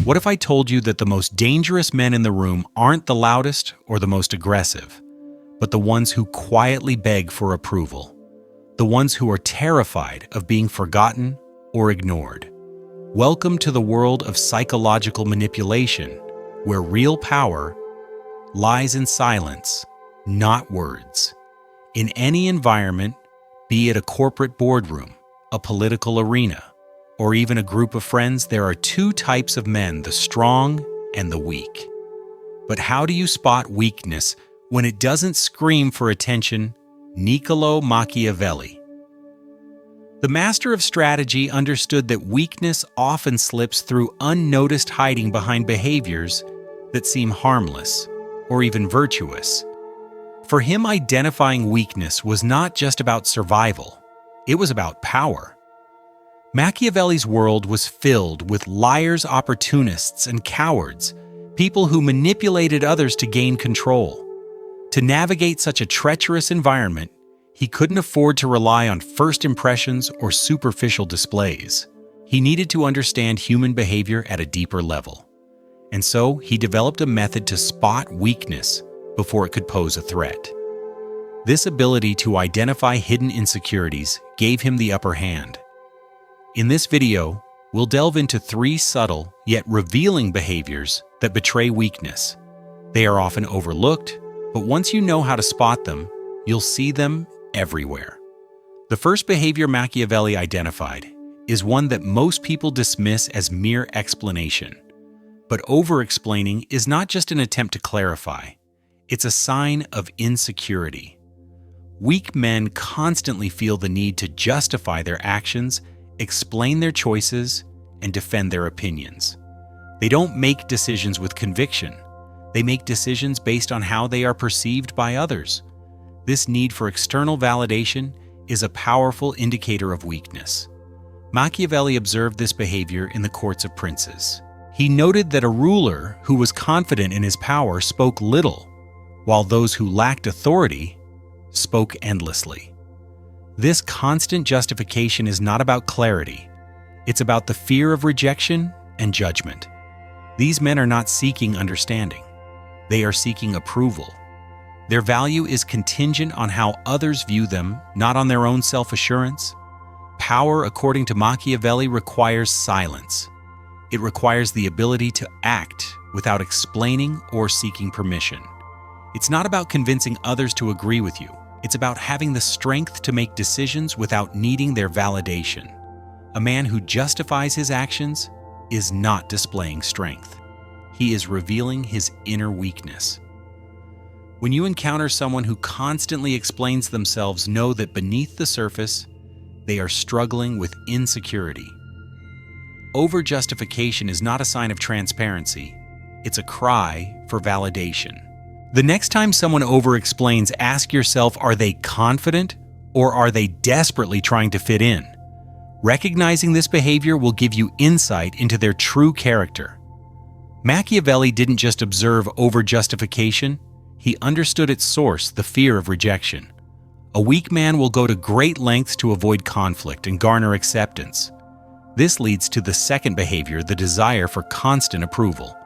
What if I told you that the most dangerous men in the room aren't the loudest or the most aggressive, but the ones who quietly beg for approval, the ones who are terrified of being forgotten or ignored? Welcome to the world of psychological manipulation, where real power lies in silence, not words. In any environment, be it a corporate boardroom, a political arena, or even a group of friends, there are two types of men, the strong and the weak. But how do you spot weakness when it doesn't scream for attention? Niccolo Machiavelli. The master of strategy understood that weakness often slips through unnoticed, hiding behind behaviors that seem harmless or even virtuous. For him, identifying weakness was not just about survival, it was about power. Machiavelli's world was filled with liars, opportunists, and cowards, people who manipulated others to gain control. To navigate such a treacherous environment, he couldn't afford to rely on first impressions or superficial displays. He needed to understand human behavior at a deeper level. And so, he developed a method to spot weakness before it could pose a threat. This ability to identify hidden insecurities gave him the upper hand. In this video, we'll delve into 3 subtle yet revealing behaviors that betray weakness. They are often overlooked, but once you know how to spot them, you'll see them everywhere. The first behavior Machiavelli identified is one that most people dismiss as mere explanation. But over-explaining is not just an attempt to clarify, it's a sign of insecurity. Weak men constantly feel the need to justify their actions, explain their choices, and defend their opinions. They don't make decisions with conviction. They make decisions based on how they are perceived by others. This need for external validation is a powerful indicator of weakness. Machiavelli observed this behavior in the courts of princes. He noted that a ruler who was confident in his power spoke little, while those who lacked authority spoke endlessly. This constant justification is not about clarity. It's about the fear of rejection and judgment. These men are not seeking understanding. They are seeking approval. Their value is contingent on how others view them, not on their own self-assurance. Power, according to Machiavelli, requires silence. It requires the ability to act without explaining or seeking permission. It's not about convincing others to agree with you. It's about having the strength to make decisions without needing their validation. A man who justifies his actions is not displaying strength. He is revealing his inner weakness. When you encounter someone who constantly explains themselves, know that beneath the surface, they are struggling with insecurity. Over-justification is not a sign of transparency. It's a cry for validation. The next time someone over-explains, ask yourself, are they confident or are they desperately trying to fit in? Recognizing this behavior will give you insight into their true character. Machiavelli didn't just observe over-justification, he understood its source, the fear of rejection. A weak man will go to great lengths to avoid conflict and garner acceptance. This leads to the second behavior, the desire for constant approval.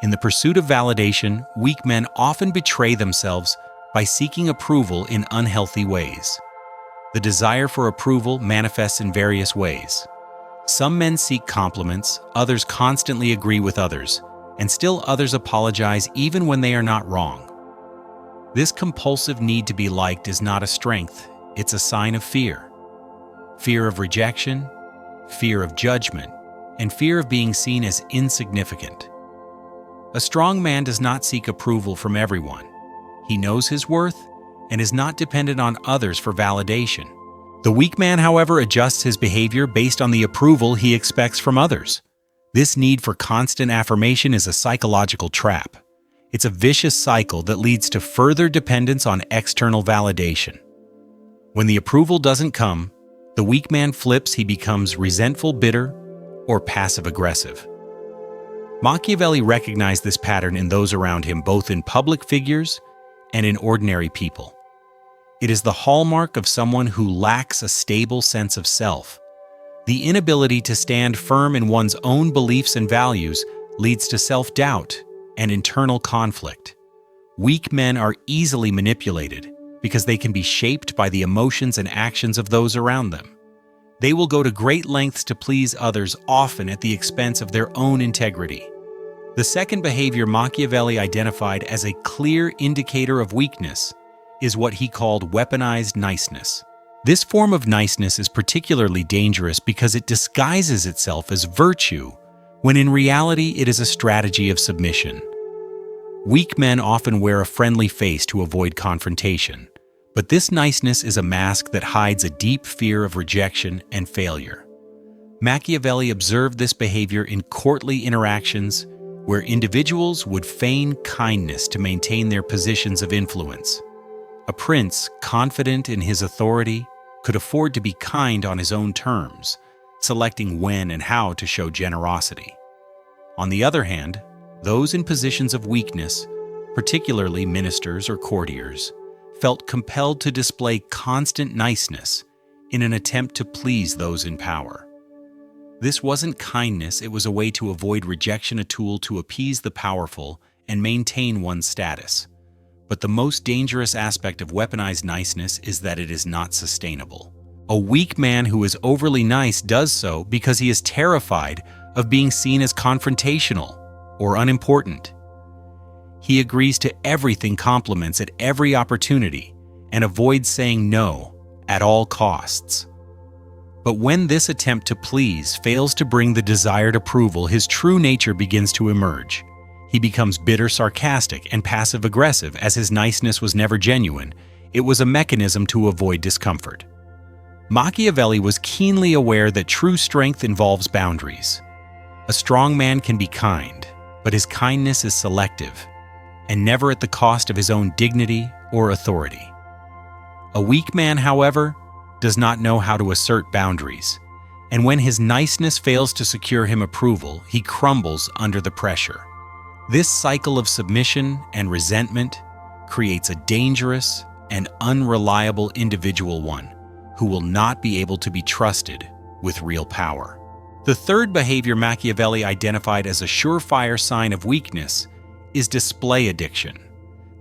In the pursuit of validation, weak men often betray themselves by seeking approval in unhealthy ways. The desire for approval manifests in various ways. Some men seek compliments, others constantly agree with others, and still others apologize even when they are not wrong. This compulsive need to be liked is not a strength, it's a sign of fear. Fear of rejection, fear of judgment, and fear of being seen as insignificant. A strong man does not seek approval from everyone. He knows his worth and is not dependent on others for validation. The weak man, however, adjusts his behavior based on the approval he expects from others. This need for constant affirmation is a psychological trap. It's a vicious cycle that leads to further dependence on external validation. When the approval doesn't come, the weak man flips. He becomes resentful, bitter, or passive-aggressive. Machiavelli recognized this pattern in those around him, both in public figures and in ordinary people. It is the hallmark of someone who lacks a stable sense of self. The inability to stand firm in one's own beliefs and values leads to self-doubt and internal conflict. Weak men are easily manipulated because they can be shaped by the emotions and actions of those around them. They will go to great lengths to please others, often at the expense of their own integrity. The second behavior Machiavelli identified as a clear indicator of weakness is what he called weaponized niceness. This form of niceness is particularly dangerous because it disguises itself as virtue, when in reality it is a strategy of submission. Weak men often wear a friendly face to avoid confrontation, but this niceness is a mask that hides a deep fear of rejection and failure. Machiavelli observed this behavior in courtly interactions where individuals would feign kindness to maintain their positions of influence. A prince, confident in his authority, could afford to be kind on his own terms, selecting when and how to show generosity. On the other hand, those in positions of weakness, particularly ministers or courtiers, felt compelled to display constant niceness in an attempt to please those in power. This wasn't kindness, it was a way to avoid rejection, a tool to appease the powerful and maintain one's status. But the most dangerous aspect of weaponized niceness is that it is not sustainable. A weak man who is overly nice does so because he is terrified of being seen as confrontational or unimportant. He agrees to everything, compliments at every opportunity, and avoids saying no at all costs. But when this attempt to please fails to bring the desired approval, his true nature begins to emerge. He becomes bitter, sarcastic, and passive-aggressive. As his niceness was never genuine, it was a mechanism to avoid discomfort. Machiavelli was keenly aware that true strength involves boundaries. A strong man can be kind, but his kindness is selective, and never at the cost of his own dignity or authority. A weak man, however, does not know how to assert boundaries, and when his niceness fails to secure him approval, he crumbles under the pressure. This cycle of submission and resentment creates a dangerous and unreliable individual, one who will not be able to be trusted with real power. The third behavior Machiavelli identified as a surefire sign of weakness is display addiction.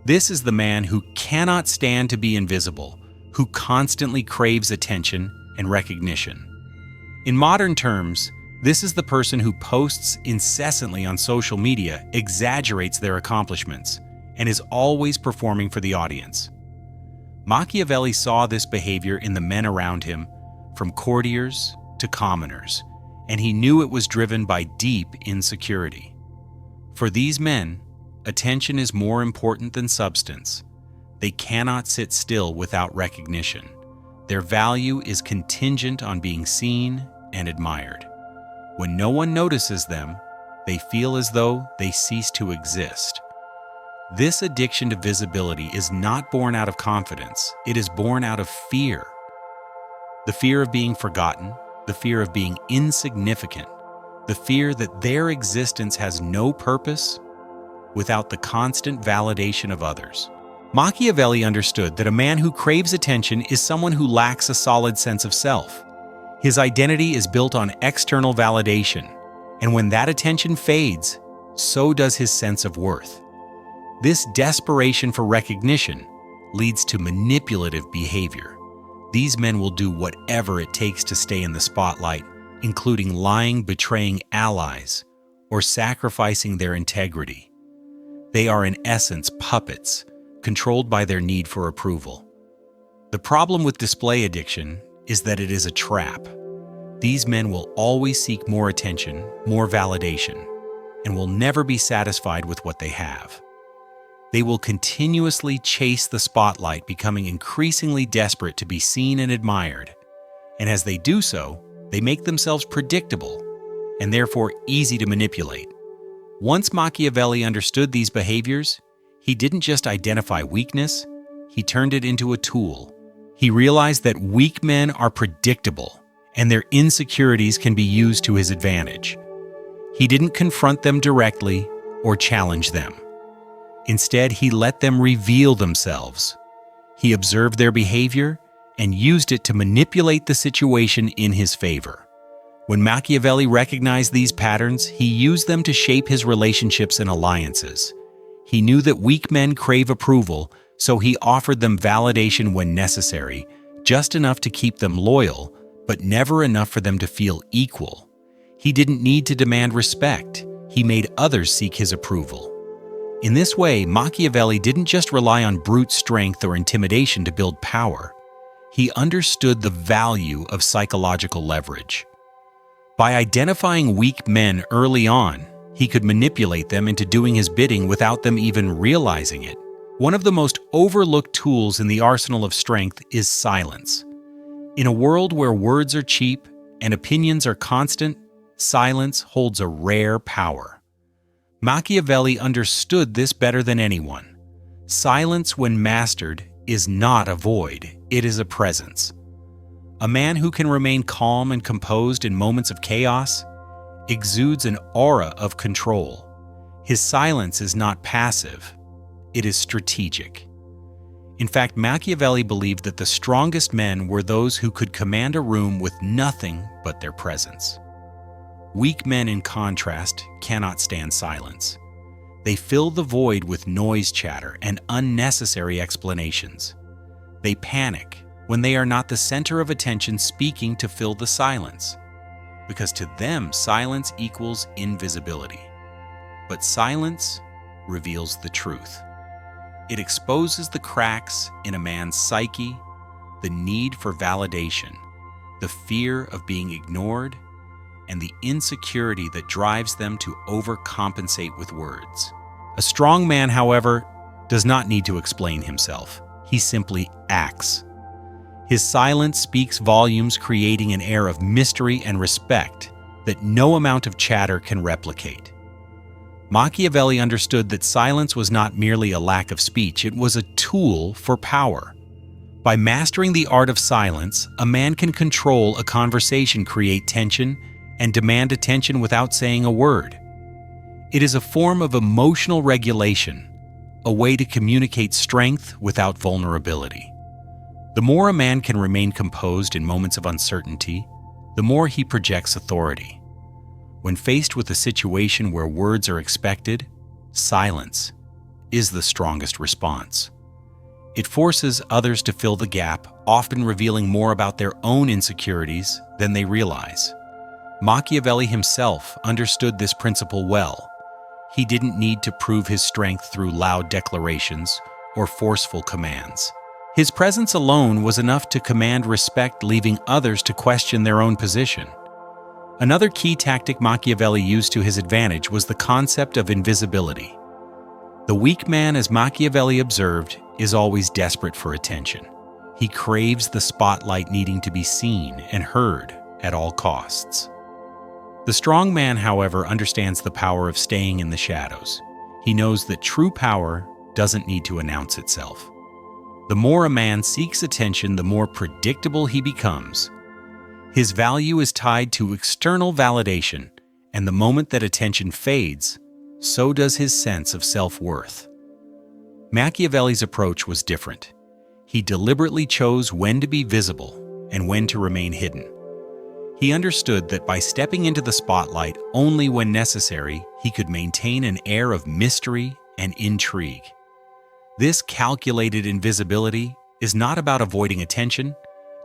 This is the man who cannot stand to be invisible, who constantly craves attention and recognition. In modern terms, this is the person who posts incessantly on social media, exaggerates their accomplishments, and is always performing for the audience. Machiavelli saw this behavior in the men around him, from courtiers to commoners, and he knew it was driven by deep insecurity. For these men, attention is more important than substance. They cannot sit still without recognition. Their value is contingent on being seen and admired. When no one notices them, they feel as though they cease to exist. This addiction to visibility is not born out of confidence, it is born out of fear. The fear of being forgotten, the fear of being insignificant, the fear that their existence has no purpose without the constant validation of others. Machiavelli understood that a man who craves attention is someone who lacks a solid sense of self. His identity is built on external validation, and when that attention fades, so does his sense of worth. This desperation for recognition leads to manipulative behavior. These men will do whatever it takes to stay in the spotlight, including lying, betraying allies, or sacrificing their integrity. They are in essence puppets, controlled by their need for approval. The problem with display addiction is that it is a trap. These men will always seek more attention, more validation, and will never be satisfied with what they have. They will continuously chase the spotlight, becoming increasingly desperate to be seen and admired. And as they do so, they make themselves predictable and therefore easy to manipulate. Once Machiavelli understood these behaviors, he didn't just identify weakness, he turned it into a tool. He realized that weak men are predictable and their insecurities can be used to his advantage. He didn't confront them directly or challenge them. Instead, he let them reveal themselves. He observed their behavior and used it to manipulate the situation in his favor. When Machiavelli recognized these patterns, he used them to shape his relationships and alliances. He knew that weak men crave approval, so he offered them validation when necessary, just enough to keep them loyal, but never enough for them to feel equal. He didn't need to demand respect. He made others seek his approval. In this way, Machiavelli didn't just rely on brute strength or intimidation to build power. He understood the value of psychological leverage. By identifying weak men early on, he could manipulate them into doing his bidding without them even realizing it. One of the most overlooked tools in the arsenal of strength is silence. In a world where words are cheap and opinions are constant, silence holds a rare power. Machiavelli understood this better than anyone. Silence, when mastered, is not a void, it is a presence. A man who can remain calm and composed in moments of chaos exudes an aura of control. His silence is not passive, it is strategic. In fact, Machiavelli believed that the strongest men were those who could command a room with nothing but their presence. Weak men, in contrast, cannot stand silence. They fill the void with noise chatter and unnecessary explanations. They panic when they are not the center of attention speaking to fill the silence, because to them, silence equals invisibility. But silence reveals the truth. It exposes the cracks in a man's psyche, the need for validation, the fear of being ignored, and the insecurity that drives them to overcompensate with words. A strong man, however, does not need to explain himself. He simply acts. His silence speaks volumes, creating an air of mystery and respect that no amount of chatter can replicate. Machiavelli understood that silence was not merely a lack of speech, it was a tool for power. By mastering the art of silence, a man can control a conversation, create tension, and demand attention without saying a word. It is a form of emotional regulation, a way to communicate strength without vulnerability. The more a man can remain composed in moments of uncertainty, the more he projects authority. When faced with a situation where words are expected, silence is the strongest response. It forces others to fill the gap, often revealing more about their own insecurities than they realize. Machiavelli himself understood this principle well. He didn't need to prove his strength through loud declarations or forceful commands. His presence alone was enough to command respect, leaving others to question their own position. Another key tactic Machiavelli used to his advantage was the concept of invisibility. The weak man, as Machiavelli observed, is always desperate for attention. He craves the spotlight, needing to be seen and heard at all costs. The strong man, however, understands the power of staying in the shadows. He knows that true power doesn't need to announce itself. The more a man seeks attention, the more predictable he becomes. His value is tied to external validation, and the moment that attention fades, so does his sense of self-worth. Machiavelli's approach was different. He deliberately chose when to be visible and when to remain hidden. He understood that by stepping into the spotlight only when necessary, he could maintain an air of mystery and intrigue. This calculated invisibility is not about avoiding attention,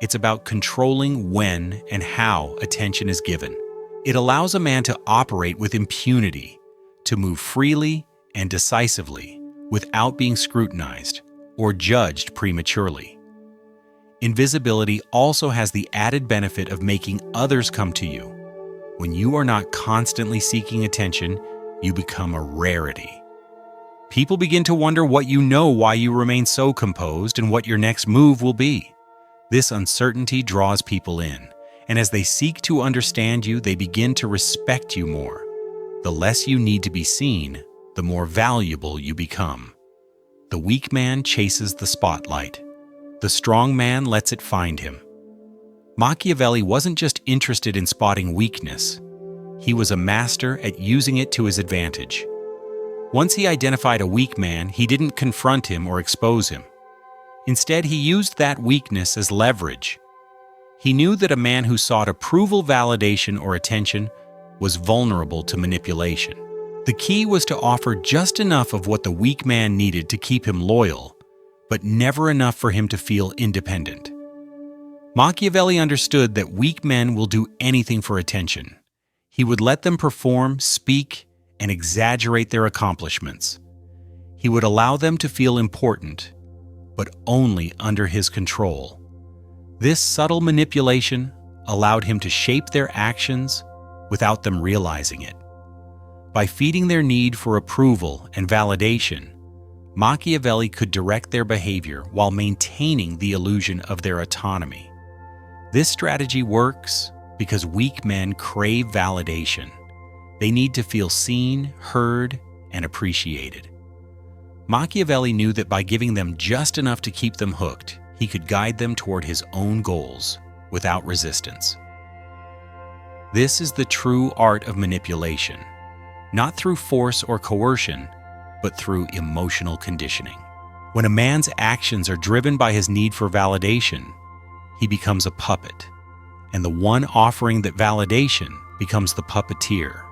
it's about controlling when and how attention is given. It allows a man to operate with impunity, to move freely and decisively without being scrutinized or judged prematurely. Invisibility also has the added benefit of making others come to you. When you are not constantly seeking attention, you become a rarity. People begin to wonder what you know, why you remain so composed, and what your next move will be. This uncertainty draws people in, and as they seek to understand you, they begin to respect you more. The less you need to be seen, the more valuable you become. The weak man chases the spotlight. The strong man lets it find him. Machiavelli wasn't just interested in spotting weakness. He was a master at using it to his advantage. Once he identified a weak man, he didn't confront him or expose him. Instead, he used that weakness as leverage. He knew that a man who sought approval, validation, or attention was vulnerable to manipulation. The key was to offer just enough of what the weak man needed to keep him loyal, but never enough for him to feel independent. Machiavelli understood that weak men will do anything for attention. He would let them perform, speak, and exaggerate their accomplishments. He would allow them to feel important, but only under his control. This subtle manipulation allowed him to shape their actions without them realizing it. By feeding their need for approval and validation, Machiavelli could direct their behavior while maintaining the illusion of their autonomy. This strategy works because weak men crave validation. They need to feel seen, heard, and appreciated. Machiavelli knew that by giving them just enough to keep them hooked, he could guide them toward his own goals without resistance. This is the true art of manipulation, not through force or coercion, but through emotional conditioning. When a man's actions are driven by his need for validation, he becomes a puppet, and the one offering that validation becomes the puppeteer.